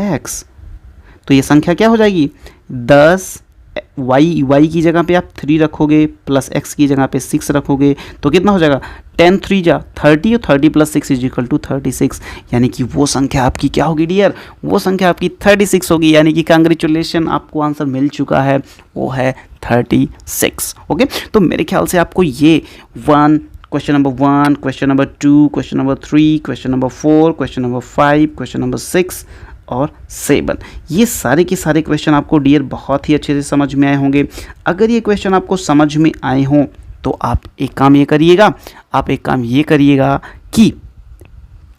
x। तो ये संख्या क्या हो जाएगी, 10 y की जगह पे आप 3 रखोगे, प्लस x की जगह पे 6 रखोगे, तो कितना हो जाएगा, 10 3 जा 30, और 30 प्लस 6 इज इक्वल टू 36। यानी कि वो संख्या आपकी क्या होगी डियर, वो संख्या आपकी 36 होगी। यानी कि कांग्रेचुलेशन, आपको आंसर मिल चुका है, वो है 36। ओके, तो मेरे ख्याल से आपको ये question number 1, question number 2, question number 3, question number 4, question number 5, question number 6 और 7, ये सारे के सारे क्वेश्चन आपको डियर बहुत ही अच्छे से समझ में आए होंगे। अगर ये क्वेश्चन आपको समझ में आए हों तो आप एक काम ये करिएगा, कि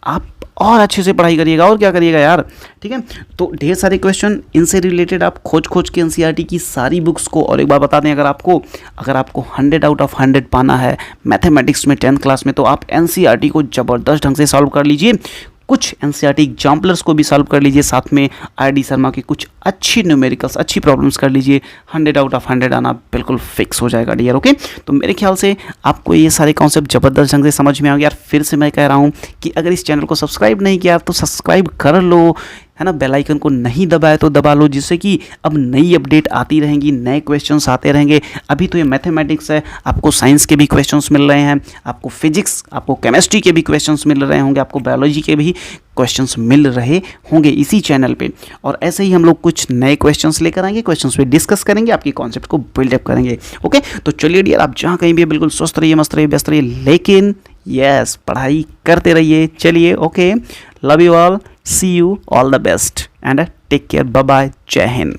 आप और अच्छे से पढ़ाई करिएगा। और क्या करिएगा यार, ठीक है। तो ढेर सारे क्वेश्चन इनसे रिलेटेड आप खोज के एनसीईआरटी की सारी बुक्स को, और एक बार बता दें, अगर आपको 100 आउट ऑफ 100 पाना है मैथमेटिक्स में 10th क्लास में, तो आप एनसीईआरटी को ज़बरदस्त ढंग से सॉल्व कर लीजिए। कुछ एनसीईआरटी एग्जाम्पलर्स को भी सॉल्व कर लीजिए, साथ में आरडी शर्मा की कुछ अच्छी न्यूमेरिकल्स, अच्छी प्रॉब्लम्स कर लीजिए। 100 आउट ऑफ 100 आना बिल्कुल फिक्स हो जाएगा डियर। ओके, तो मेरे ख्याल से आपको ये सारे कॉन्सेप्ट ज़बरदस्त ढंग से समझ में आ गया। यार फिर से मैं कह रहा हूँ कि अगर इस चैनल को सब्सक्राइब नहीं किया तो सब्सक्राइब कर लो, है ना। बेल आइकन को नहीं दबाया तो दबा लो, जिससे कि अब नई अपडेट आती रहेंगी, नए क्वेश्चंस आते रहेंगे। अभी तो ये मैथमेटिक्स है, आपको साइंस के भी क्वेश्चंस मिल रहे हैं, आपको फिजिक्स, आपको केमिस्ट्री के भी क्वेश्चंस मिल रहे होंगे, आपको बायोलॉजी के भी क्वेश्चंस मिल रहे होंगे इसी चैनल पे। और ऐसे ही हम लोग कुछ नए क्वेश्चंस लेकर आएंगे, क्वेश्चंस पे डिस्कस करेंगे, आपकी कॉन्सेप्ट को बिल्डअप करेंगे। ओके, तो चलिए डियर, आप जहाँ कहीं भी बिल्कुल स्वस्थ रहिए, मस्त रहिए, व्यस्त रहिए, लेकिन यस पढ़ाई करते रहिए। चलिए, okay, love you all, see you, all the best and take care, bye bye, जय हिंद।